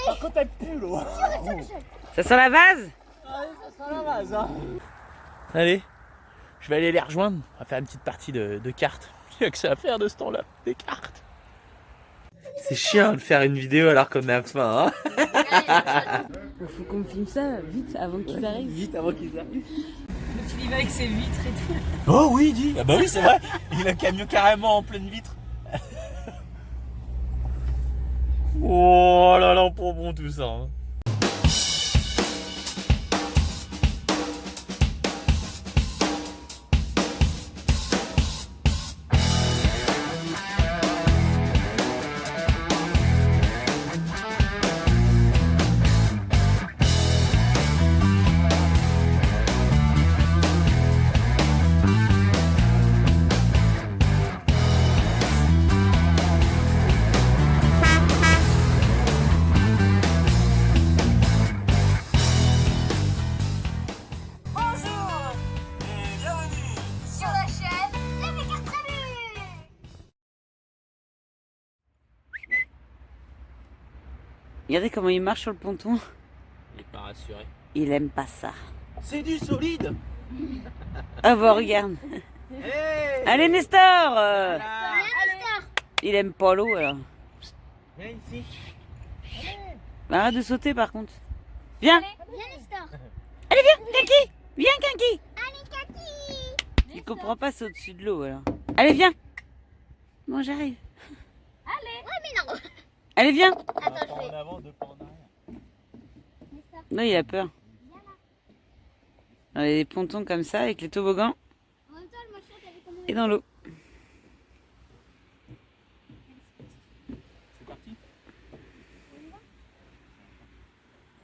Par contre, elle pue l'eau. Ça sent la vase? Allez, ça sera la base. Hein. Allez, je vais aller les rejoindre. On va faire une petite partie de cartes. Il n'y a que ça à faire de ce temps-là, des cartes. C'est chiant de faire une vidéo alors qu'on a faim. Hein. Faut qu'on filme ça vite avant qu'ils arrivent. Vite avant qu'ils arrivent. Tu y vas avec ses vitres et tout. Oh oui, dis. Ah bah oui, c'est vrai. Il a un camion carrément en pleine vitre. Oh là là, pour bon tout ça. Hein. Regardez comment il marche sur le ponton. Il est pas rassuré. Il aime pas ça. C'est du solide. Ah bah regarde. Hey. Allez Nestor Allez. Il aime pas l'eau alors. Viens ici. Arrête de sauter par contre. Viens. Viens Nestor. Allez viens, Kaki. Viens Kaki. Allez Kaki. Il comprend pas, c'est au-dessus de l'eau alors. Allez viens. Bon j'arrive. Allez. Ouais mais non. Allez viens. Attends, je En vais. avant, deux pas en arrière. Nestor. Non il a peur. Viens là. Il y a des pontons comme ça avec les toboggans En même temps, le machin, t'avais comment. et dans l'eau. C'est parti.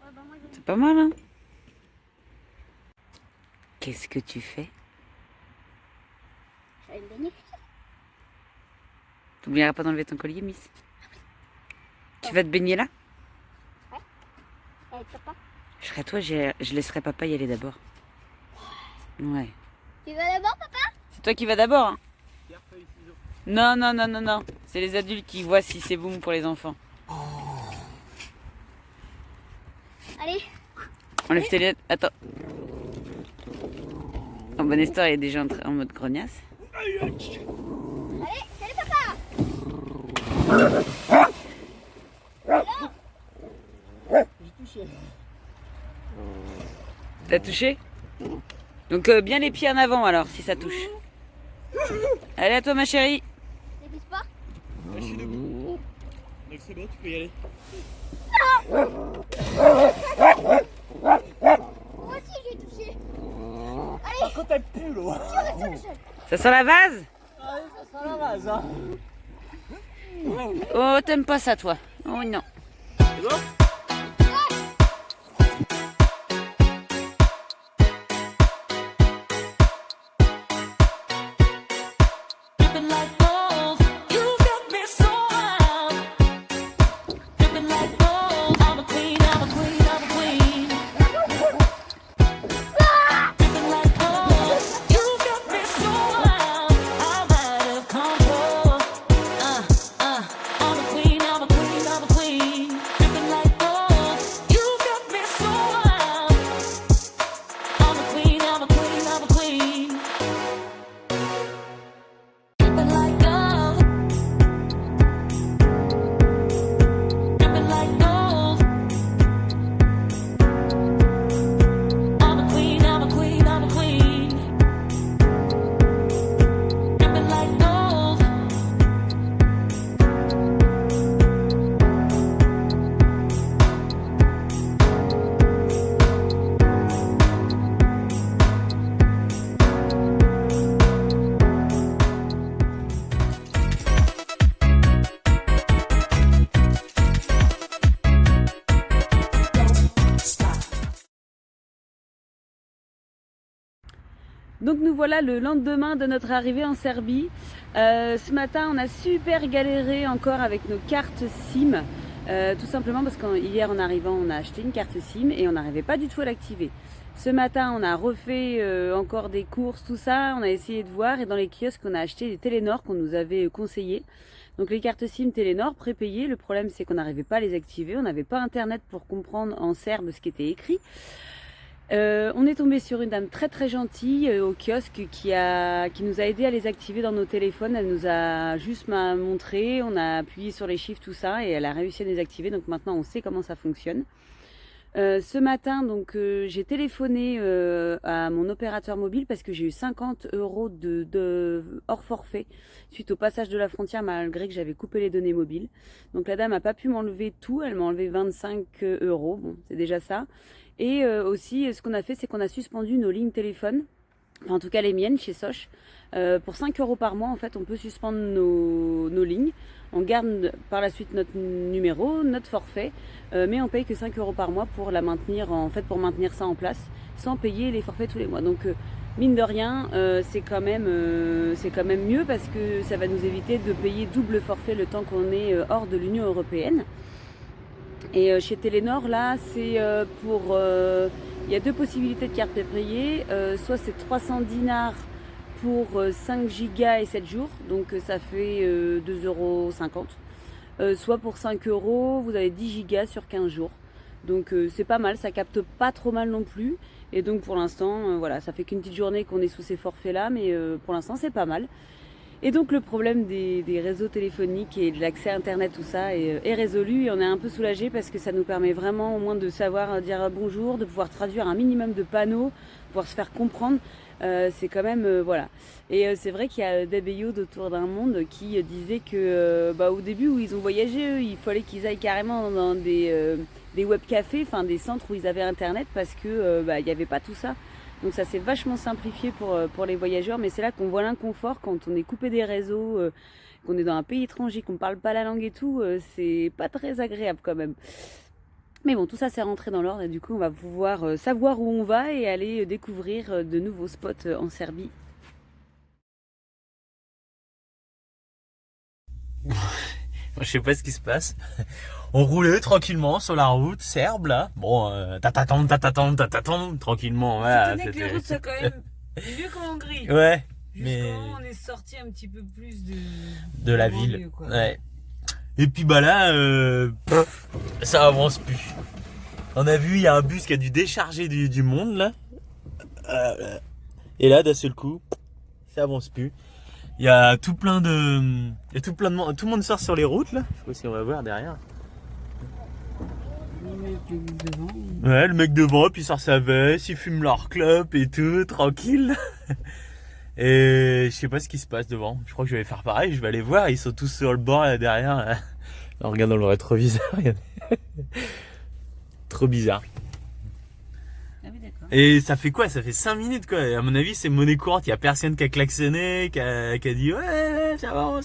Ouais, bah moi je C'est pas mal hein. Qu'est-ce que tu fais? vais me baigner. T'oublieras pas d'enlever ton collier, Miss. Tu vas te baigner là? Avec papa. Je serais toi, je laisserai papa y aller d'abord. Ouais. Tu vas d'abord papa? C'est toi qui vas d'abord, hein? Pierre, feuille, ciseaux. Non, non, non, non, non. C'est les adultes qui voient si c'est bon pour les enfants. Allez. Enlève tes lunettes. Attends. Oh, bon, Nestor il est déjà en mode grognasse. Allez, salut papa. J'ai touché. T'as touché? Donc bien les pieds en avant alors, si ça touche. Allez à toi ma chérie. C'est du sport? Je suis debout. Donc c'est bon, tu peux y aller. Moi aussi j'ai touché. Par contre, elle pue l'eau. Ça sent la vase? Allez, ça sera la base. Hein. Oh t'aimes pas ça toi? Oh non. C'est bon? Dripping like gold, you got me so wild. Dripping like gold, I'm a queen, I'm a queen, I'm a queen. Dripping like gold, you got me so wild. I'm out of control. I'm a queen, I'm a queen, I'm a queen. Dripping like gold, you got me so wild. I'm a queen, I'm a queen, I'm a queen. Dripping like gold. Dripping like gold. I'm a queen, I'm a queen, I'm a queen. Dripping like gold. Donc nous voilà le lendemain de notre arrivée en Serbie. Ce matin on a super galéré encore avec nos cartes SIM. Tout simplement parce qu'hier en arrivant on a acheté une carte SIM et on n'arrivait pas du tout à l'activer. Ce matin on a refait encore des courses, tout ça, on a essayé de voir et dans les kiosques on a acheté des Télénor qu'on nous avait conseillé. Donc les cartes SIM Télénor prépayées, le problème c'est qu'on n'arrivait pas à les activer, on n'avait pas internet pour comprendre en serbe ce qui était écrit. On est tombé sur une dame très très gentille au kiosque qui nous a aidé à les activer dans nos téléphones. Elle nous a juste montré, on a appuyé sur les chiffres, tout ça, et elle a réussi à les activer. Donc maintenant on sait comment ça fonctionne. Ce matin, donc j'ai téléphoné à mon opérateur mobile parce que j'ai eu 50 € de hors forfait suite au passage de la frontière malgré que j'avais coupé les données mobiles. Donc la dame n'a pas pu m'enlever tout, elle m'a enlevé 25 €, bon c'est déjà ça. Et aussi ce qu'on a fait c'est qu'on a suspendu nos lignes téléphone, enfin, en tout cas les miennes chez Soch. Pour 5 € par mois en fait on peut suspendre nos lignes. On garde par la suite notre numéro, notre forfait, mais on paye que 5 € par mois pour la maintenir, pour maintenir ça en place, sans payer les forfaits tous les mois. Donc mine de rien, c'est quand même mieux parce que ça va nous éviter de payer double forfait le temps qu'on est hors de l'Union européenne. Et chez Télénor, là, c'est pour... Il y a deux possibilités de cartes prépayées, soit c'est 300 dinars pour 5 gigas et 7 jours, donc ça fait 2,50 €. Soit pour 5 €, vous avez 10 gigas sur 15 jours. Donc c'est pas mal, ça capte pas trop mal non plus. Et donc pour l'instant, voilà, ça fait qu'une petite journée qu'on est sous ces forfaits-là, mais pour l'instant c'est pas mal. Et donc le problème des réseaux téléphoniques et de l'accès à internet, tout ça est résolu, et on est un peu soulagé parce que ça nous permet vraiment au moins de savoir dire bonjour, de pouvoir traduire un minimum de panneaux, pouvoir se faire comprendre. C'est quand même voilà. Et c'est vrai qu'il y a des béyots autour d'un monde qui disaient que au début où ils ont voyagé, eux, il fallait qu'ils aillent carrément dans des web cafés, enfin des centres où ils avaient internet parce que il n'y avait pas tout ça. Donc ça s'est vachement simplifié pour les voyageurs, mais c'est là qu'on voit l'inconfort quand on est coupé des réseaux, qu'on est dans un pays étranger, qu'on ne parle pas la langue et tout, c'est pas très agréable quand même. Mais bon, tout ça c'est rentré dans l'ordre et du coup on va pouvoir savoir où on va et aller découvrir de nouveaux spots en Serbie. Je sais pas ce qui se passe. On roulait tranquillement sur la route serbe là. Bon, tatatam, tranquillement. Voilà, que les routes soient quand même mieux qu'en Hongrie. Ouais. Jusqu'au moment où on est sorti un petit peu plus de la ville. Ouais. Et puis là, ça avance plus. On a vu, il y a un bus qui a dû décharger du monde là. Et là, d'un seul coup, ça avance plus. Il y a tout plein de monde. Tout le monde sort sur les routes là. Je sais pas si on va voir derrière. Le mec devant. Ouais, le mec devant, puis il sort sa veste, il fume leur clope et tout, tranquille. Et je sais pas ce qui se passe devant. Je crois que je vais faire pareil, je vais aller voir. Ils sont tous sur le bord là derrière. Là, on regarde dans le rétroviseur. Trop bizarre. Ah oui, d'accord. Et ça fait quoi? Ça fait 5 minutes quoi. À mon avis, c'est monnaie courante. Il y a personne qui a klaxonné, qui a dit ouais, ça va.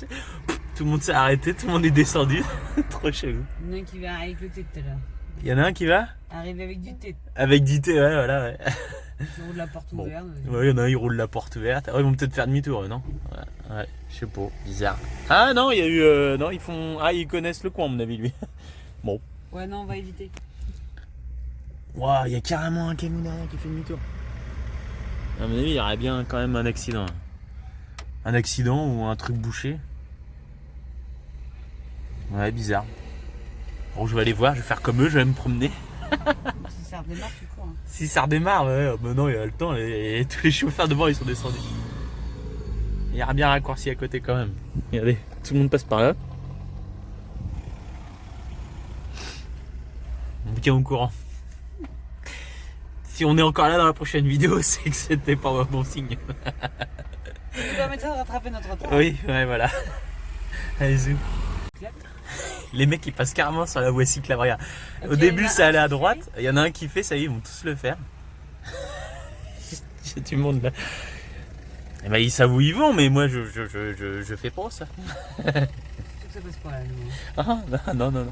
Tout le monde s'est arrêté, tout le monde est descendu. Trop chelou. Il y en a un qui va avec le thé tout à l'heure. Il y en a un qui va Arrive avec du thé. avec du thé, ouais, voilà. Ouais. Il roule la porte ouverte. Ouais, il y en a un, il roule la porte ouverte. Ah, ils vont peut-être faire demi-tour, non? Ouais, je sais pas, bizarre. Ah non, il y a eu. Non, ils font. Ah, ils connaissent le coin, à mon avis, lui. Bon. Ouais, non, on va éviter. Waouh, il y a carrément un camion derrière qui fait demi-tour. À mon avis, il y aurait bien quand même un accident. Un accident ou un truc bouché. Ouais, bizarre. Bon, je vais aller voir, je vais faire comme eux, je vais me promener. Si ça redémarre, tu cours. Hein. Si ça redémarre, ouais, bah non, il y a le temps, et tous les chauffeurs devant ils sont descendus. Il y a bien un raccourci à côté quand même. Regardez, tout le monde passe par là. On me tient au courant. Si on est encore là dans la prochaine vidéo, c'est que c'était pas un bon signe. Tu permettre de rattraper notre retard. Oui, ouais, voilà. Allez, zou. Les mecs ils passent carrément sur la voie cyclable. Regarde. Au début ça allait à droite, il y en a un qui fait, ça y est, ils vont tous le faire. Il y a du monde là. Et ben ils savent où ils vont, mais moi je fais pas ça. Surtout que ça passe pas là. Ah non.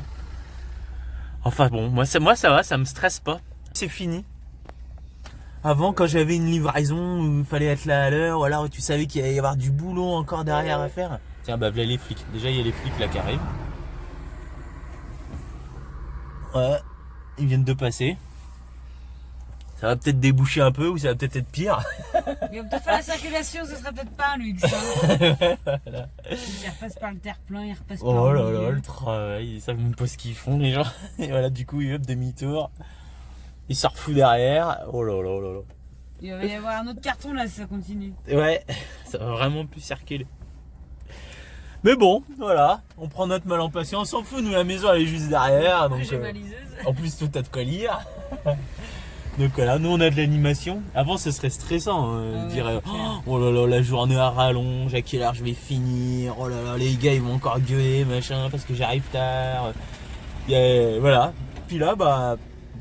Enfin bon, moi ça va, ça me stresse pas. C'est fini. Avant quand j'avais une livraison où il fallait être là à l'heure, ou alors tu savais qu'il allait y avoir du boulot encore derrière à faire. Tiens bah voilà les flics. Déjà il y a les flics là qui arrivent. Ouais, ils viennent de passer. Ça va peut-être déboucher un peu ou ça va peut-être être pire. Mais on peut faire la circulation, ce sera peut-être pas un luxe. Hein. Voilà. Il repasse par le terre-plein, il repasse par Oh le là là, milieu. le travail, ils savent même pas ce qu'ils font les gens. Et voilà, du coup, ils hop, demi-tour. Ils se refoutent derrière. Oh là là là là. Il va y avoir un autre carton là si ça continue. Ouais, ça va vraiment plus circuler. Mais bon, voilà, on prend notre mal en patience, on s'en fout, nous la maison elle est juste derrière. Donc, J'ai ma liseuse. en plus, tout a de quoi lire. Donc voilà, nous on a de l'animation. Avant ce serait stressant, Ah ouais, dire c'est clair. oh là là, la journée à rallonge, à quelle heure je vais finir, oh là là, les gars ils vont encore gueuler, machin, parce que j'arrive tard. Voilà, puis là, bah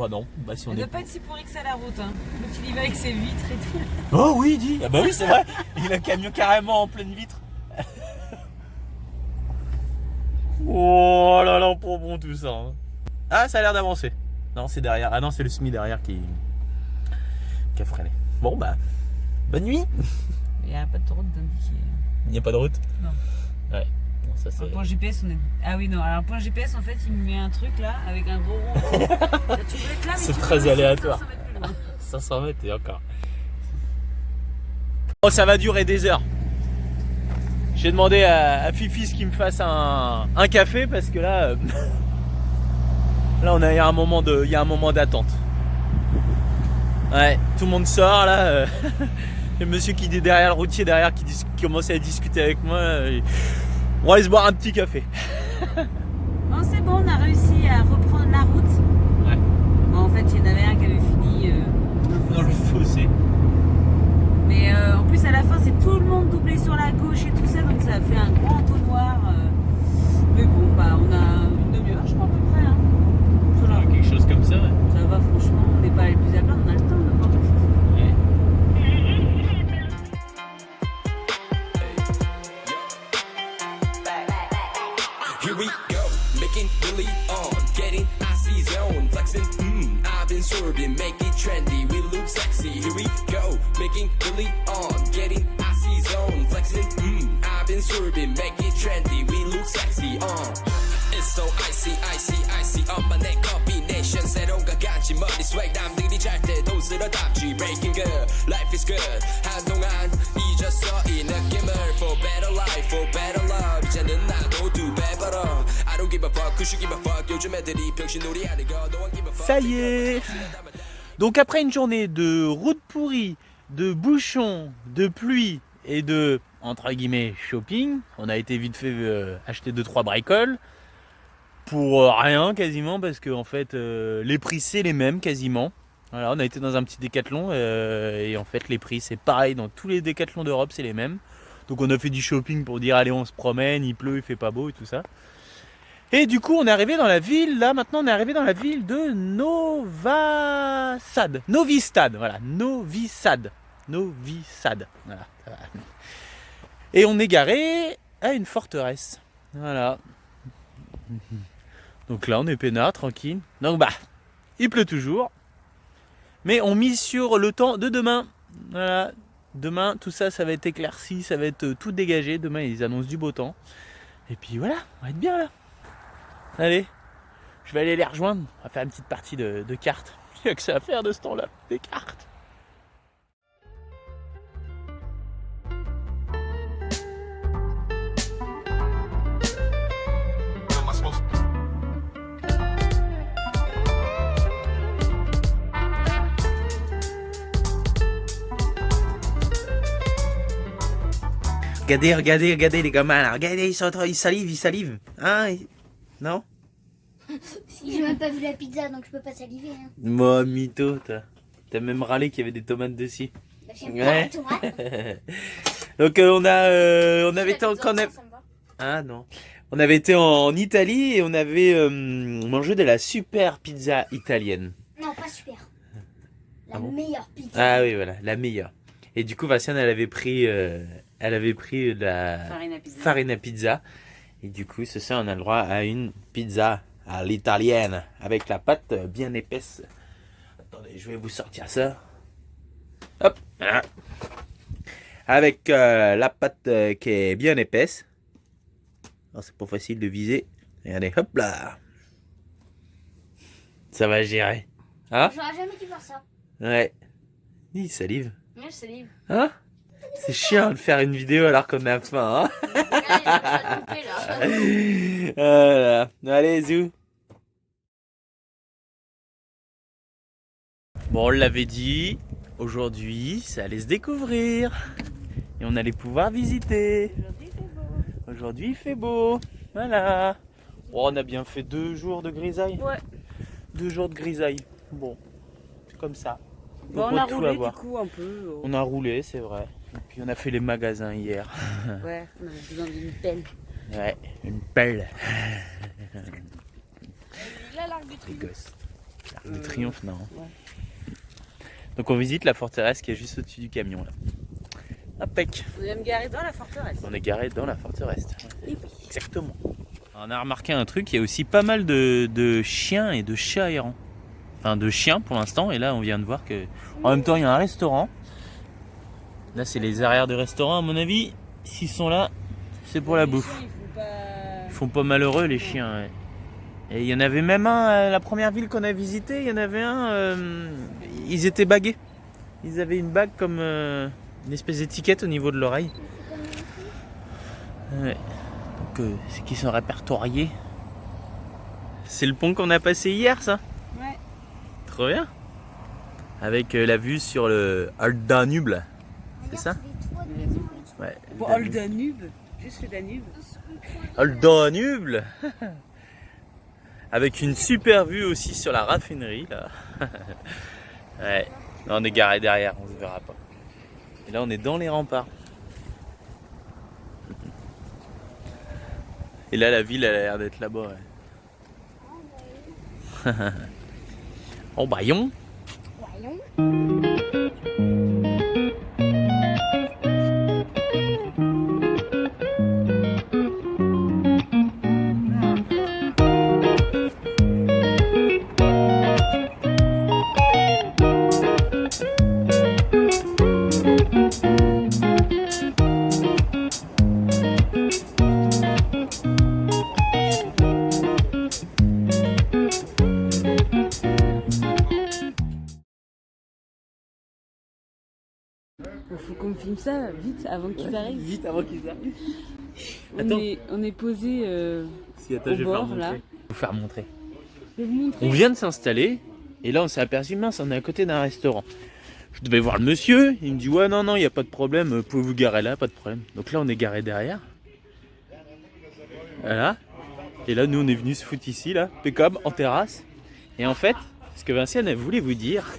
non, bah si on Elle est. doit pas être si pourrie que ça la route. Hein. Quand il y va avec ses vitres et tout. Oh oui, dis, ah bah oui, c'est vrai, il a le camion carrément en pleine vitre. Oh là là, pour bon tout ça. Hein. Ah, ça a l'air d'avancer. Non, c'est derrière. Ah non, c'est le SMI derrière qui a freiné. Bon, bah, bonne nuit. Il n'y a pas de route d'indiquer. Il n'y a pas de route? Non. Ouais. Bon, ça c'est. Un point GPS, on est. Ah oui, non. Alors, un point GPS, en fait, il me met un truc là avec un gros rond. Tu peux être là, mais C'est tu très peux aussi aléatoire. 500 mètres plus loin. 500 mètres et encore. Oh, ça va durer des heures. J'ai demandé à Fifi qu'il me fasse un café parce que là, là il y a un moment d'attente. Ouais, tout le monde sort là. Le monsieur qui est derrière le routier derrière qui commençait à discuter avec moi. On va aller se boire un petit café. Bon, c'est bon, on a réussi à reprendre la route. Ouais. Bon, en fait, il y en avait un qui avait fini Dans le fossé. Mais en plus, à la fin, c'est tout le monde doublé sur la gauche et tout ça, donc ça a fait un grand entonnoir. Mais bon, bah, on a une demi-heure, je crois, à peu près. Hein. Ça va. Quelque chose comme ça, ouais. Ça va, franchement, on n'est pas les plus à plaindre, on a le temps de voir quelque chose. Here we go, making Billy on, getting icy zone, flexing, I've been swerving, make it trendy, we look sexy. Here we go, making Billy on, getting icy zone, flexing, I've been swerving, make it trendy, we look sexy. It's so icy, icy, icy, 엄마 내 combination, 새로운 것 같이 머리 swag, 남들이 잘 때 돈 쓸어 담지, breaking good, life is good, 한동안 잊었어 이 느낌을, for better life, for better love, 이제는 나도 두 배 벌어, I don't give a fuck, who should give a fuck, 요즘 애들이 병신놀이 하는 거, no one give a fuck. Ça y est. Donc après une journée de route pourrie, de bouchons, de pluie et de, entre guillemets, shopping, on a été vite fait acheter 2-3 bricoles pour rien quasiment parce que en fait les prix c'est les mêmes quasiment. Voilà, on a été dans un petit décathlon et en fait les prix c'est pareil dans tous les décathlons d'Europe, c'est les mêmes. Donc on a fait du shopping pour dire allez on se promène, il pleut, il fait pas beau et tout ça. Et du coup on est arrivé dans la ville, là maintenant on est arrivé dans la ville de Novi Sad, voilà, Novi Sad, voilà. Ça va. Et on est garé à une forteresse, voilà. Donc là on est peinard, tranquille. Donc bah, il pleut toujours. Mais on mise sur le temps de demain. Voilà. Demain tout ça, ça va être éclairci, ça va être tout dégagé. Demain ils annoncent du beau temps. Et puis voilà, on va être bien là. Allez, je vais aller les rejoindre. On va faire une petite partie de cartes. Il n'y a que ça à faire de ce temps-là, des cartes. Regardez les gamins là. Regardez, ils salivent. Hein? Non? J'ai même pas vu la pizza donc je peux pas saliver. Hein. Moi, mytho, t'as même râlé qu'il y avait des tomates dessus. Bah, j'aime Ouais. pas la tomate. Donc on avait été en Ça me va. Ah non. On avait été en Italie et on avait mangé de la super pizza italienne. Non, pas super. La Ah bon meilleure pizza. Ah oui, voilà, la meilleure. Et du coup, Vinciane, elle avait pris de la farine à pizza. Et du coup, ce soir, on a le droit à une pizza à l'italienne avec la pâte bien épaisse. Attendez, je vais vous sortir ça. Hop, voilà. Avec la pâte qui est bien épaisse. Alors, c'est pas facile de viser. Regardez, hop là. Ça va gérer. Hein? J'aurais jamais dû faire ça. Ouais. Il salive. Moi, je salive. Hein? C'est chiant de faire une vidéo alors qu'on a faim, hein? Voilà. Allez, zou. Bon, on l'avait dit, aujourd'hui, ça allait se découvrir. Et on allait pouvoir visiter. Aujourd'hui, il fait beau. Voilà. Oh, on a bien fait 2 jours de grisaille. Ouais. 2 jours de grisaille. Bon, c'est comme ça. Bon, on peut a tout roulé avoir. du coup un peu. On a roulé, c'est vrai. Et puis on a fait les magasins hier. Ouais, on avait besoin d'une pelle. Ouais, une pelle. Là, l'arc du Les triomphe. gosses. L'Arc de Triomphe, non. ouais. Donc on visite la forteresse qui est juste au-dessus du camion là. Impec. On est même garé dans la forteresse. On est garé dans la forteresse. Et oui. Exactement. On a remarqué un truc, il y a aussi pas mal de chiens et de chats errants. Enfin de chiens pour l'instant, et là on vient de voir que en même temps il y a un restaurant. Là c'est les arrières de restaurant à mon avis. S'ils sont là, c'est pour la bouffe. Ils font pas malheureux les chiens. Ouais. Et il y en avait même un à la première ville qu'on a visité, il y en avait un, ils étaient bagués. Ils avaient une bague comme une espèce d'étiquette au niveau de l'oreille. Ouais. Donc c'est qu'ils sont répertoriés. C'est le pont qu'on a passé hier, ça? Ouais. Trop bien. Avec la vue sur le Danube. C'est ça? Ouais. Bon, oh, le Danube. Juste le Danube. Danube. Avec une super vue aussi sur la raffinerie là. Ouais. Là on est garé derrière, on se verra pas. Et là on est dans les remparts. Et là la ville elle a l'air d'être là-bas. Ouais. Oh baillon. Faut qu'on filme ça vite avant qu'ils arrivent. Vite avant qu'ils arrivent. On est posé Si, attends, au je vais bord faire là. montrer. Je vais vous faire montrer. Je vais vous montrer. On vient de s'installer et là on s'est aperçu, mince, on est à côté d'un restaurant. Je devais voir le monsieur, il me dit ouais non, il n'y a pas de problème, vous pouvez vous garer là, pas de problème. Donc là on est garé derrière. Voilà. Et là nous on est venu se foutre ici là, comme en terrasse. Et en fait, ce que Vinciane elle voulait vous dire,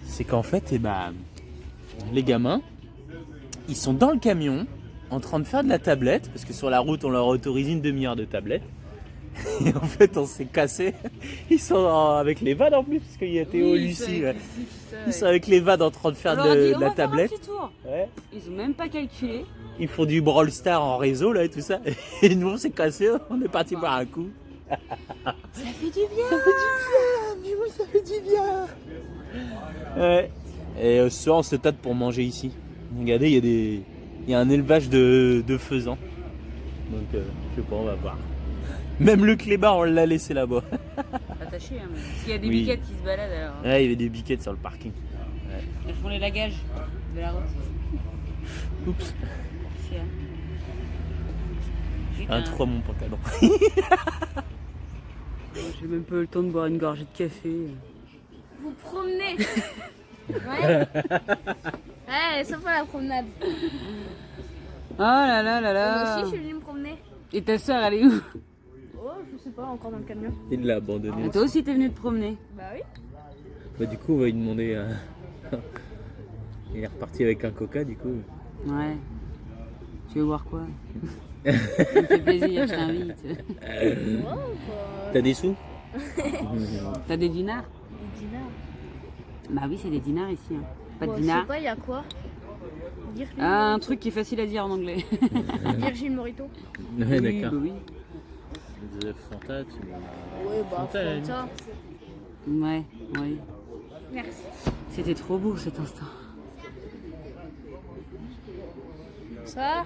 c'est qu'en fait, les gamins, ils sont dans le camion en train de faire de la tablette, parce que sur la route on leur autorise une demi-heure de tablette. Et en fait on s'est cassé. Ils sont avec les vannes en plus, parce qu'il y a Théo, Lucie. Ouais. Ils sont avec les vannes en train de faire de la tablette. Ouais. Ils ont même pas calculé. Ils font du Brawl Star en réseau là et tout ça. Et nous on s'est cassé, on est parti boire un coup. Ça fait du bien. Ça fait du bien, mais oui ça fait du bien. Ouais. Et ce soir on se tâte pour manger ici. Regardez, il y a un élevage de faisans. Donc je sais pas, on va voir. Même le clébard on l'a laissé là-bas. Attaché, hein, parce qu'il y a des Oui. biquettes qui se baladent alors. Hein. Ouais, il y avait des biquettes sur le parking. Ouais. Elles font les lagages de la route. Oups, Ici, hein. un trou à mon pantalon. J'ai même pas eu le temps de boire une gorgée de café. Vous promenez. Ouais. Ouais, ça va la promenade. Oh là là là Moi là. aussi, je suis venue me promener. Et ta soeur, elle est où? Oh, je sais pas, encore dans le camion. Il l'a abandonné. Ah, toi aussi, t'es venu te promener. Bah oui. Bah, du coup, on va lui demander. Il est reparti avec un coca, du coup. Ouais. Tu veux boire quoi? Ça me fait plaisir, je t'invite. T'as des sous? T'as des dinars? Des dinars. Bah oui, c'est des dinars ici. Hein. Pas de Bon, je dinars. sais pas, il y a quoi? Virgin, Ah, un truc qui est facile à dire en anglais. Virgin Morito. Ouais, Oui, d'accord. bah oui. Fanta, tu Ouais, bah, Fontaine. Fanta. Ouais, oui. Merci. C'était trop beau cet instant. Ça?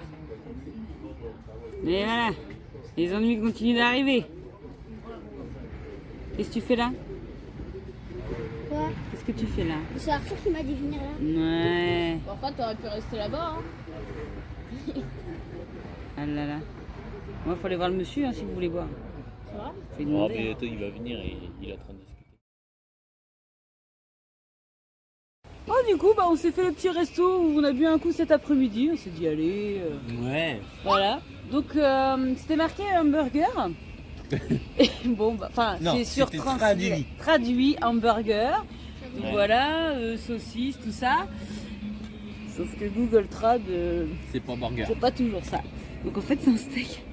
Mais voilà, les ennuis continuent d'arriver. Qu'est-ce que tu fais là? Quoi? Qu'est-ce que tu fais là? C'est Arthur qui m'a dit venir là. Ouais. Parfois, t'aurais pu rester là-bas. Hein. Ah là là. Moi, faut aller voir le monsieur hein, si vous voulez boire. Ça va? Faut lui Oh, demander, mais hein. attends, il va venir et il est en train de discuter. Oh, du coup, bah, on s'est fait le petit resto où on a bu un coup cet après-midi. On s'est dit, allez. Ouais. Voilà. Donc, c'était marqué hamburger. Et bon, bah, enfin, Non, c'est sur c'était traduit hamburger. Donc Ouais. voilà, saucisse, tout ça. Sauf que Google Trad, C'est pas burger. c'est pas toujours ça. Donc en fait, c'est un steak.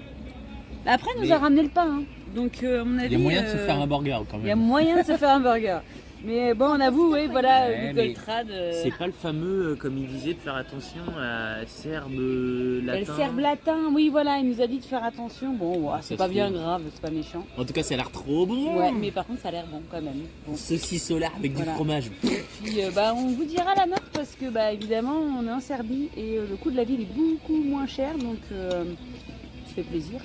Après, il nous Mais- a ramené le pain. Hein. Donc, à mon avis. Il y a moyen de se faire un burger quand Il y a même. moyen de se faire un burger. Mais bon, on avoue, oui, voilà, Ouais, Google mais Trad. C'est pas le fameux, comme il disait, de faire attention à serbe Le latin. serbe latin, oui, voilà, il nous a dit de faire attention. Bon, ouais, Ça c'est se pas bien trouve. grave, c'est pas méchant. En tout cas, ça a l'air trop bon. Ouais, mais par contre, ça a l'air bon quand même. Bon. Saucisse solaire avec Voilà. du fromage. Puis bah, on vous dira la note parce que bah, évidemment on est en Serbie et le coût de la vie il est beaucoup moins cher donc ça fait plaisir.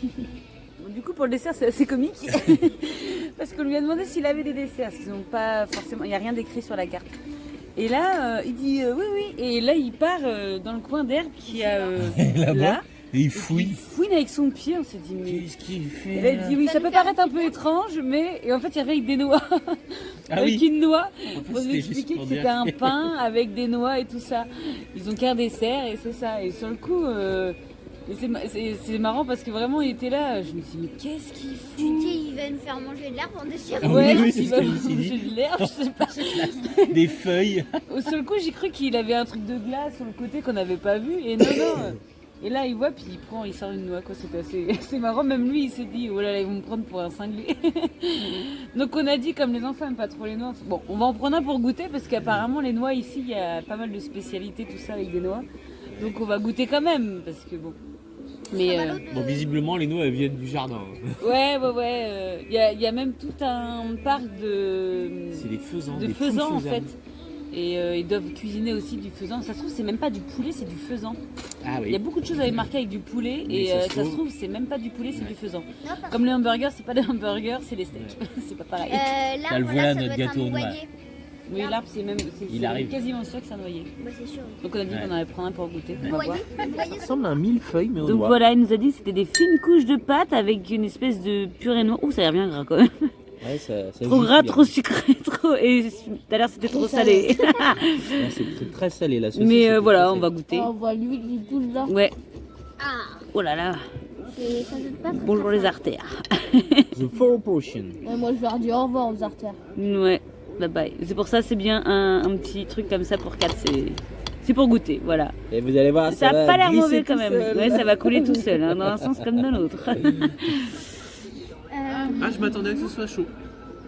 Bon, du coup pour le dessert c'est assez comique parce qu'on lui a demandé s'il avait des desserts parce qu'ils n'ont pas forcément, il n'y a rien d'écrit sur la carte. Et là il dit oui oui et là il part dans le coin d'herbe qui a là Et il et puis il fouine avec son pied, on s'est dit mais... Qu'est-ce qu'il fait Et là, il dit oui, ça peut paraître un peu étrange, mais et en fait il revient avec des noix, avec une noix. Pour nous c'était juste expliquer pour que dire. c'était un pain avec des noix et tout ça. Ils ont qu'un dessert et c'est ça. Et sur le coup, c'est marrant parce que vraiment il était là. Je me suis dit mais qu'est-ce qu'il Tu fout? dis, il va nous faire manger de l'herbe en dessert. Ah Ouais, oui, c'est il ce va que je me suis manger dit. de l'herbe, je sais pas. Des feuilles. Sur le coup, j'ai cru qu'il avait un truc de glace sur le côté qu'on n'avait pas vu. Et non, non. Et là, il voit, puis il sort une noix, quoi. C'était assez marrant. Même lui, il s'est dit, oh là là, ils vont me prendre pour un cinglé. Donc, on a dit, comme les enfants n'aiment pas trop les noix, bon, on va en prendre un pour goûter, parce qu'apparemment, les noix ici, il y a pas mal de spécialités, tout ça, avec des noix. Donc, on va goûter quand même, parce que bon. Mais, Bon, visiblement, les noix, elles viennent du jardin. ouais. Il y a même tout un parc de. C'est des faisans. De des faisan, poules en fait. faisanes. Et ils doivent cuisiner aussi du faisan. Ça se trouve, c'est même pas du poulet, c'est du faisan. Ah Il y a oui. beaucoup de choses à marquer avec du poulet Mais et ça se ça se trouve- trouve c'est même pas du poulet, c'est du faisan. Non, parce Comme les hamburgers, c'est pas des hamburgers, c'est les steaks. c'est pas pareil. là, T'as le voilà, voilà, ça notre doit être gâteau un noir. noyer. Oui, l'arbre c'est même, Il c'est arrive. quasiment sûr que c'est un noyer. Bah, c'est sûr. Donc on a dit Ouais. qu'on allait prendre un pour goûter. On va voir. Noyer, Ça ressemble à un millefeuille, mais au Donc noix. voilà, il nous a dit que c'était des fines couches de pâte avec une espèce de purée noire. Ouh, ça a l'air bien gras quand même. Ouais, ça Trop gras, trop sucré, trop. Et tout à l'heure c'était trop salé. Ouais, c'est très salé la saucisse. Mais c'était voilà, très on salé. va goûter. On voit l'huile qui coule là. Ouais. Ah, Oh là là. ça doit pas très Bonjour très les fort. artères. The Four Potion. Ouais, moi je leur dis au revoir aux artères. Ouais, bye bye. C'est pour ça, c'est bien un petit truc comme ça pour 4. C'est pour goûter, voilà. Et vous allez voir, Ça a va pas l'air glisser mauvais tout quand même. seul. Ouais, ça va couler tout seul, hein, dans un sens comme dans l'autre. Ah, je m'attendais à que ce soit chaud.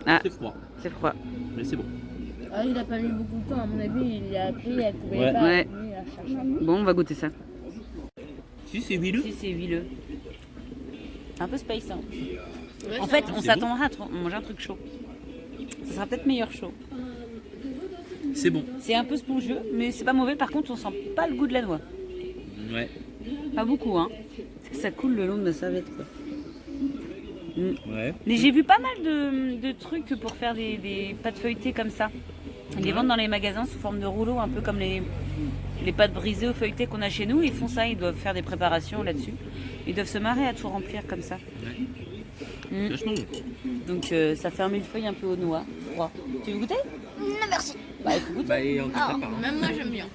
Ah. C'est froid, C'est froid. mais c'est bon. Ah, il a pas mis beaucoup de temps, à mon avis, il a appris, elle pouvait Ouais. pas. Ouais. Il a cherché. Bon, on va goûter ça. Si, c'est huileux. Si, c'est huileux. Un peu space, hein. Ouais, En ça fait, va. on s'attendra à manger un truc chaud. Ça sera peut-être meilleur chaud. C'est bon. C'est un peu spongieux, mais c'est pas mauvais. Par contre, on sent pas le goût de la noix. Ouais. Pas beaucoup, hein. Parce que ça coule le long de ma serviette, quoi. Ouais. Mais j'ai vu pas mal de trucs pour faire des pâtes feuilletées comme ça. Ils les vendent dans les magasins sous forme de rouleaux, un peu comme les pâtes brisées ou feuilletées qu'on a chez nous. Ils font ça, ils doivent faire des préparations là-dessus. Ils doivent se marrer à tout remplir comme ça. Mm. Vachement bon. Donc ça fait un millefeuille un peu aux noix, froid. Tu veux goûter? Non, merci. Bah il faut goûter. Bah, et on prépare. Hein. Même moi j'aime bien.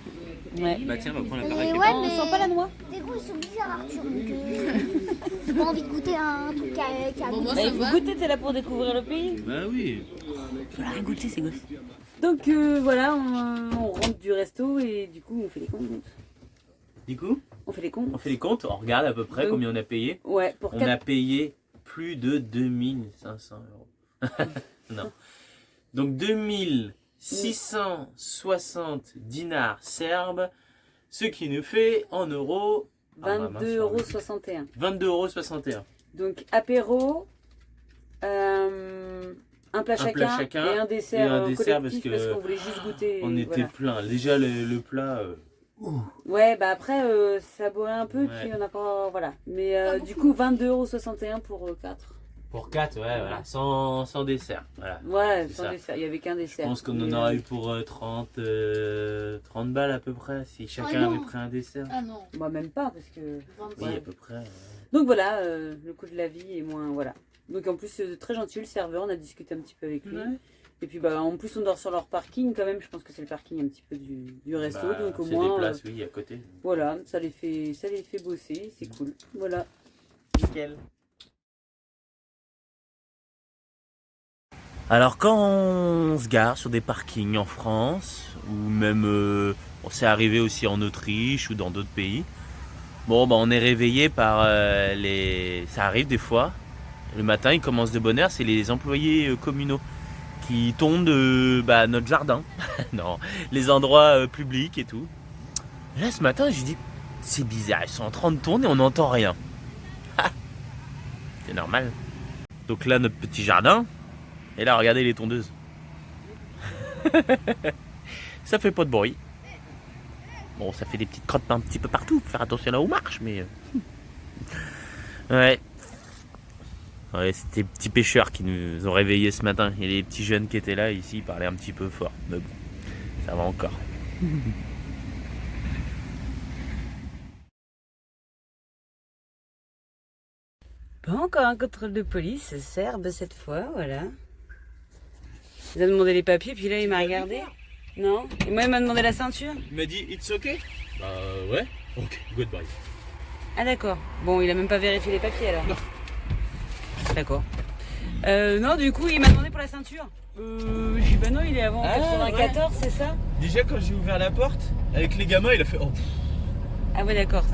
Ouais. Bah, tiens, on va prendre Mais l'appareil. ouais, On mais sent pas la noix. tes goûts ils sont bizarres, Arthur. Donc, j'ai pas envie de goûter un truc qui a Bon, goût. moi Bah, ça il faut va. goûter, t'es là pour découvrir le pays. Bah oui. Il faut la goûter ces gosses. Donc voilà, on rentre du resto et du coup on fait les comptes. Du coup, On fait les comptes. on fait les comptes, on regarde à peu près Donc, combien on a payé. Ouais, pour On 4. a payé plus de 2500 euros. Non. Donc 2660 dinars serbes, ce qui nous fait en euros 22,61 €. 22,61 €. Donc apéro, un plat chacun et un dessert, et un dessert collectif parce que qu'on voulait juste goûter. On et était voilà. plein. Déjà le plat. Ouais, bah après ça bourrait un peu Ouais. puis on n'a pas voilà. Mais Pas du beaucoup. coup 22,61 € pour 4. Pour 4, ouais, voilà. Sans dessert. Voilà. Ouais, C'est sans ça. dessert. Il n'y avait qu'un dessert. Je pense qu'on en Mais, aurait eu pour 30 balles à peu près, si chacun non. avait pris un dessert. Ah non. Moi, même pas, parce que. Oui, Ouais. à peu près. Donc voilà, le coût de la vie est moins. Voilà. Donc en plus, très gentil le serveur, on a discuté un petit peu avec lui. Ouais. Et puis bah, en plus, on dort sur leur parking quand même. Je pense que c'est le parking un petit peu du resto. Bah, donc au c'est moins. des places, oui, à côté. Voilà, ça les fait bosser, c'est cool. Voilà. Nickel. Alors quand on se gare sur des parkings en France, ou même on s'est arrivé aussi en Autriche ou dans d'autres pays, bon bah on est réveillé par les... Ça arrive des fois, le matin ils commencent de bonne heure, c'est les employés communaux qui tondent notre jardin, non, les endroits publics et tout. Et là ce matin j'ai dit, c'est bizarre, ils sont en train de tondre et on n'entend rien. C'est normal. Donc là notre petit jardin. Et là, regardez les tondeuses. Ça fait pas de bruit. Bon, ça fait des petites crottes un petit peu partout. Faut faire attention là où on marche, mais... Ouais. Ouais, c'était les petits pêcheurs qui nous ont réveillés ce matin. Et les petits jeunes qui étaient là, ici, ils parlaient un petit peu fort. Mais bon, ça va encore. Bon, encore un contrôle de police, serbe cette fois, voilà. Il a demandé les papiers, puis là il m'a regardé. Non. Et moi il m'a demandé la ceinture. Il m'a dit, it's okay? Bah ouais. Ok, goodbye. Ah d'accord. Bon, il a même pas vérifié les papiers alors. Non. D'accord. Non, du coup il m'a demandé pour la ceinture. J'ai dit bah non, il est avant 94, c'est ça? Déjà, quand j'ai ouvert la porte, avec les gamins, il a fait... Oh. Ah ouais d'accord.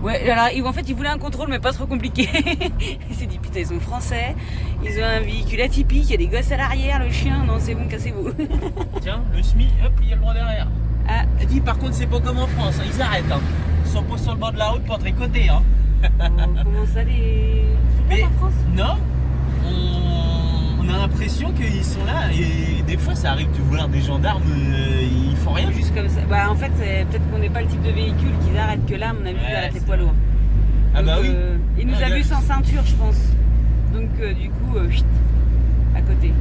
Ouais, alors en fait il voulait un contrôle mais pas trop compliqué. Il s'est dit putain ils sont français, ils ont un véhicule atypique, il y a des gosses à l'arrière, le chien, non c'est bon, cassez-vous. Tiens, le SMI, hop, il y a le droit derrière. Ah, Elle dit par contre c'est pas comme en France, hein, ils arrêtent. Hein. Ils sont pas sur le bord de la route pour tricoter. Hein. comment ça les... Mais en France? non, on a l'impression qu'ils sont là et des fois ça arrive de voir des gendarmes, ils font rien. Juste comme ça. Bah en fait c'est peut-être qu'on n'est pas le type de véhicule qu'ils arrêtent que là, à mon avis ils arrêtent les poids lourds. Ah Donc, bah oui. Il nous a vu sans ceinture je pense. Donc du coup, chut, à côté.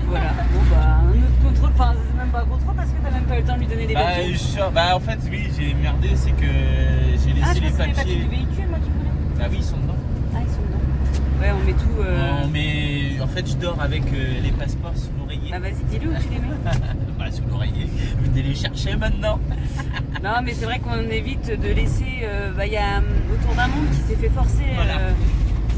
Voilà, bon bah un autre contrôle, enfin c'est même pas un contrôle parce que t'as même pas eu le temps de lui donner des papiers. Bah en fait oui, j'ai merdé, c'est que j'ai laissé Ah je les pensais les papiers papiers. du véhicule moi qui voulais. Ah oui, ils sont dedans. Ah ils sont dedans. Ouais on met tout... Mais en fait je dors avec les passeports sous l'oreiller. Bah vas-y dis-le où tu les mets. Bah sous l'oreiller, venez les chercher maintenant. Non mais c'est vrai qu'on évite de laisser... il y a autour d'un monde qui s'est fait forcer Voilà.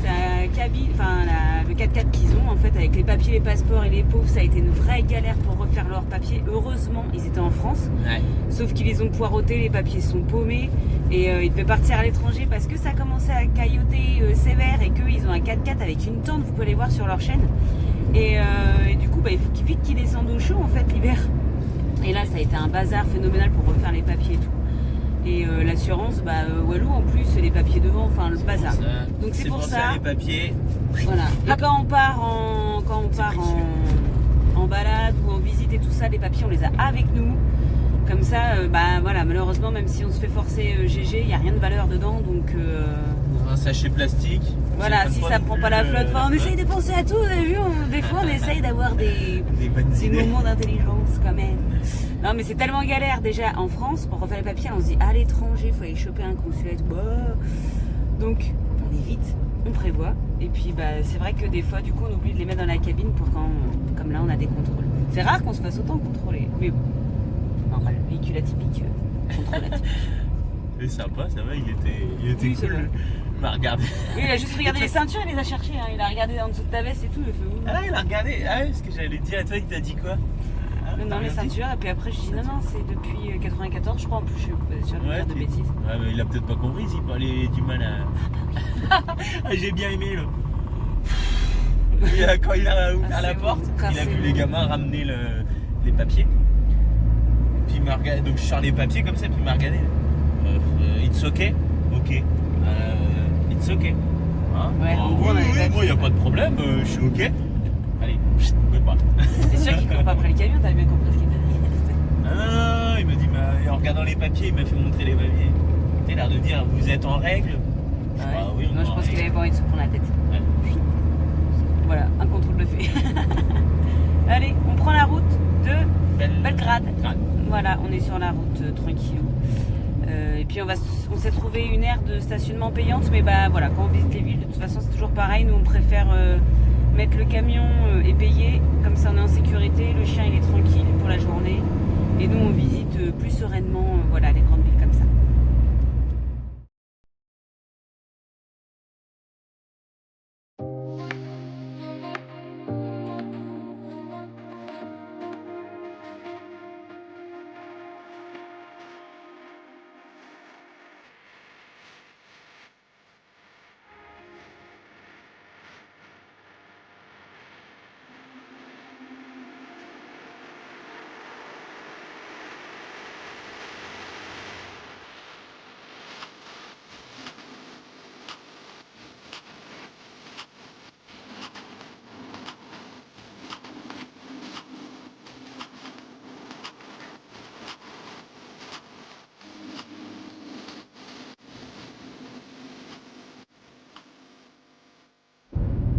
sa cabine, enfin le 4x4 qu'ils ont en fait avec les papiers, les passeports et les pauvres, ça a été une vraie galère pour refaire leurs papiers. Heureusement ils étaient en France, Ouais. sauf qu'ils les ont poireautés, les papiers sont paumés et ils devaient partir à l'étranger parce que ça a commencé à cailloter sévère et qu'ils ont un 4x4 avec une tente, vous pouvez les voir sur leur chaîne. Et du coup il faut vite qu'ils descendent au chaud en fait l'hiver. Et là ça a été un bazar phénoménal pour refaire les papiers et tout. Et l'assurance, Walou en plus, les papiers devant, enfin le bazar. Donc c'est pour ça. Les papiers. Voilà. Et quand on part en balade ou en visite et tout ça, les papiers on les a avec nous. Comme ça, voilà, malheureusement, même si on se fait forcer GG, il n'y a rien de valeur dedans. Donc Un sachet plastique. voilà, si ça prend pas la flotte. Enfin, on essaye de penser à tout, vous avez vu, des fois on essaye d'avoir des bonnes idées. moments d'intelligence quand même. Non mais c'est tellement galère déjà en France pour refaire les papiers, on se dit à l'étranger, il faut aller choper un consulat et tout. Donc on évite, on prévoit. Et puis c'est vrai que des fois du coup on oublie de les mettre dans la cabine pour quand, comme là on a des contrôles. C'est rare qu'on se fasse autant contrôler, mais bon, normal, véhicule atypique, contrôle atypique. C'est sympa, ça va, il était Oui, c'est cool. vrai. Bah regardez. Oui, il a juste regardé les ceintures, il les a cherchées, hein. Il a regardé en dessous de ta veste et tout, il fait ouh. Ah il a regardé, ah ouais, ce que j'allais dire à toi, il t'a dit quoi? Non, les ceintures, et puis après je dis non, c'est depuis 94, je crois, en plus je suis sur le faire de bêtises. Ouais, mais il a peut-être pas compris s'il parlait du mal à. Ah, j'ai bien aimé là. Quand il a ouvert la porte, il a vu les gamins ramener les papiers. Puis il m'a regardé, donc je sors les papiers comme ça, puis il m'a regardé. It's okay? Ok. It's okay. Hein? Ouais, en gros, oui, on a les oui, papiers. moi il n'y a pas de problème, je suis ok. Allez, goodbye. C'est sûr qu'il ne court pas après le camion, t'avais bien compris ce qu'il t'a dit. Ah, il m'a dit, en regardant les papiers, il m'a fait montrer les papiers. T'as l'air de dire, vous êtes en règle? Bah oui, Moi je pense qu'il avait pas envie de se prendre la tête. Ouais. Voilà, un contrôle de fait. Allez, on prend la route de Belgrade. Voilà, on est sur la route tranquille. Et puis on s'est trouvé une aire de stationnement payante, mais bah voilà, quand on visite les villes, de toute façon c'est toujours pareil. Nous on préfère mettre le camion et payer, comme ça on est en sécurité, le chien il est tranquille pour la journée. Et nous on visite plus sereinement voilà, les grandes villes comme ça.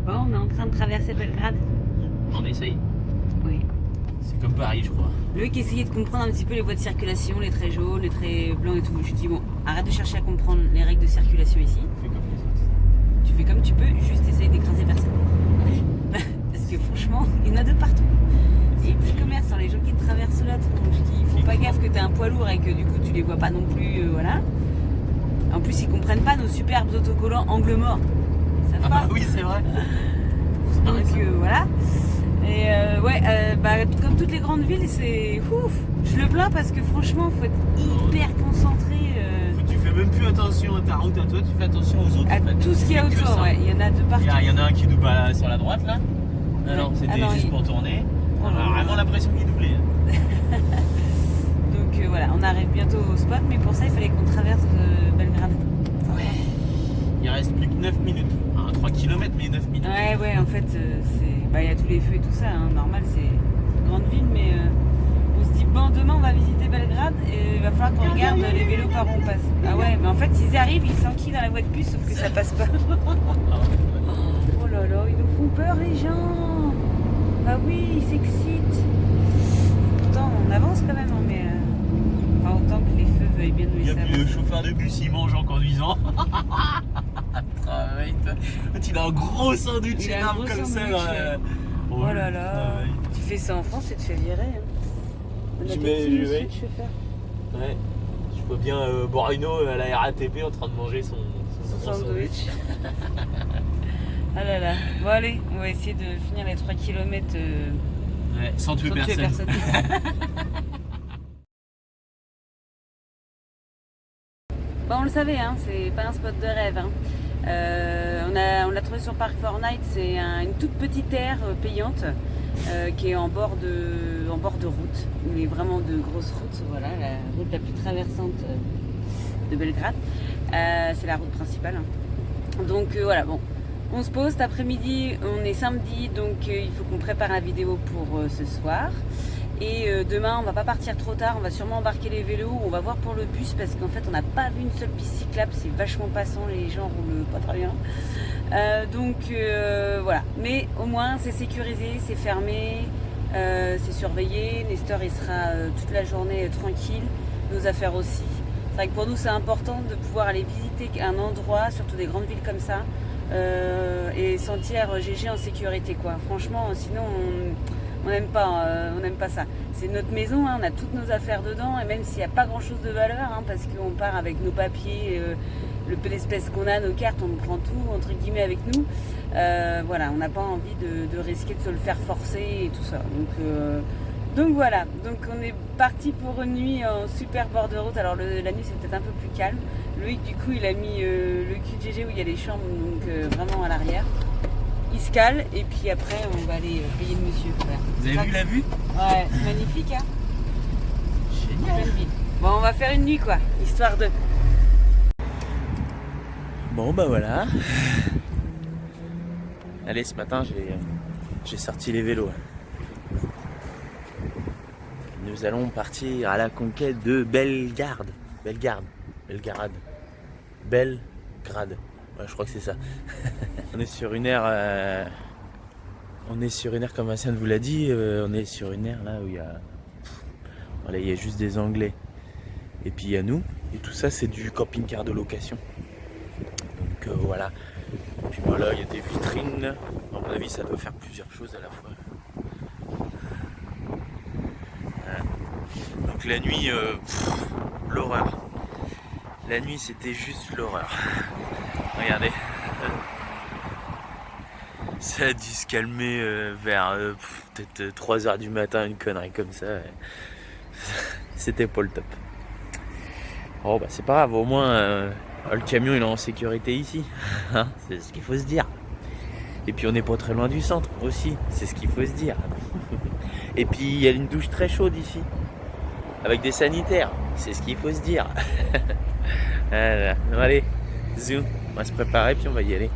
Bon, on est en train de traverser Belgrade. On essaye. Oui. C'est comme Paris, je crois. Loïc essayait de comprendre un petit peu les voies de circulation, les traits jaunes, les traits blancs et tout. Je lui dis bon, arrête de chercher à comprendre les règles de circulation ici. Fais comme les autres. Tu fais comme tu peux, juste essaye d'écraser personne. Parce que franchement, il y en a de partout. Et puis commerce, les gens qui traversent la tronche, qui font pas gaffe que t'es un poids lourd et que du coup tu les vois pas non plus, voilà. En plus, ils comprennent pas nos superbes autocollants angle mort. Ils savent pas. Ah oui, c'est vrai. Donc voilà. Et comme toutes les grandes villes, c'est ouf. Je le plains parce que franchement, faut être hyper concentré Tu fais même plus attention à ta route à toi, tu fais attention aux autres. à en fait. tout ce qu'il y a Tu fais que autour. ça. Ouais. Il y en a de partout. Il y en a un qui double sur la droite là. Alors c'était Ah non, juste il- pour tourner. On non, a non. vraiment l'impression qu'il doublait. Donc voilà, on arrive bientôt au spot, mais pour ça, il fallait qu'on traverse Belgrade. Ouais. Il reste plus que 9 minutes. 3 km mais 9 minutes. Ouais, en fait, il y a tous les feux et tout ça. Hein. Normal, c'est une grande ville, mais on se dit, bon, demain, on va visiter Belgrade et il va falloir qu'on regarde les vélos par où on passe. Ah ouais, mais en fait, ils arrivent, ils s'enquillent dans la voie de bus, sauf que ça passe pas. Oh là là, ils nous font peur, les gens. Bah oui, ils s'excitent. Pourtant, on avance quand même, hein, mais enfin, autant que les feux veuillent bien nous Il n'y a laisser plus de avancer. chauffeur de bus, il mange en conduisant. Travaille, toi. Il a un gros sandwich Il a un énorme gros comme ça. sandwich, Dans Oh là là. Tu fais ça en France, tu te fais virer. Hein. On a Je des mets- petits je mets. monsieur de chauffeur. Ouais. Je vois bien Borino à la RATP en train de manger son Sandwich. Ah là là. Bon allez, on va essayer de finir les 3 km Ouais, sans tuer sans tuer personne. Bon, on le savait, hein, c'est pas un spot de rêve. Hein. On l'a trouvé sur Park Fortnite, c'est une toute petite aire payante qui est en bord de route, mais vraiment de grosses routes. Voilà, la route la plus traversante de Belgrade. C'est la route principale. Hein. Donc voilà, bon. On se pose cet après-midi, on est samedi, donc il faut qu'on prépare la vidéo pour ce soir. Et demain, on va pas partir trop tard, on va sûrement embarquer les vélos, on va voir pour le bus parce qu'en fait, on n'a pas vu une seule piste cyclable, c'est vachement passant, les gens roulent pas très bien. Voilà, mais au moins c'est sécurisé, c'est fermé, c'est surveillé. Nestor il sera toute la journée tranquille, nos affaires aussi. C'est vrai que pour nous c'est important de pouvoir aller visiter un endroit, surtout des grandes villes comme ça, et sentir GG en sécurité quoi. Franchement, sinon on n'aime pas ça. C'est notre maison, hein, on a toutes nos affaires dedans, et même s'il n'y a pas grand chose de valeur, hein, parce qu'on part avec nos papiers, le peu d'espèces qu'on a, nos cartes, on prend tout entre guillemets avec nous. Voilà, on n'a pas envie de risquer de se le faire forcer et tout ça. Donc voilà, donc on est parti pour une nuit en super bord de route. Alors la nuit c'est peut-être un peu plus calme. Loïc du coup il a mis le QGG où il y a les chambres, donc vraiment à l'arrière. Il se cale et puis après on va aller payer le monsieur. Voilà. Vous avez vu la vue? Ouais, magnifique hein. Génial. Pleine ville. Bon, on va faire une nuit quoi, histoire de... Bon bah voilà. Allez, ce matin j'ai sorti les vélos. Nous allons partir à la conquête de Belgrade. Ouais, je crois que c'est ça. On est sur une aire. On est sur une aire, comme Vincent vous l'a dit. On est sur une aire là où il y a. Voilà, il y a juste des Anglais. Et puis il y a nous. Et tout ça, c'est du camping-car de location. Donc voilà. Et puis voilà, il y a des vitrines. À mon avis, ça doit faire plusieurs choses à la fois. Voilà. Donc la nuit, l'horreur. La nuit, c'était juste l'horreur. Regardez. Ça a dû se calmer vers peut-être 3h du matin, une connerie comme ça. C'était pas le top. Bon bah c'est pas grave, au moins le camion il est en sécurité ici. Hein, c'est ce qu'il faut se dire. Et puis on n'est pas très loin du centre aussi, c'est ce qu'il faut se dire. Et puis il y a une douche très chaude ici. Avec des sanitaires, c'est ce qu'il faut se dire. Voilà. Allez, zoom, on va se préparer puis on va y aller.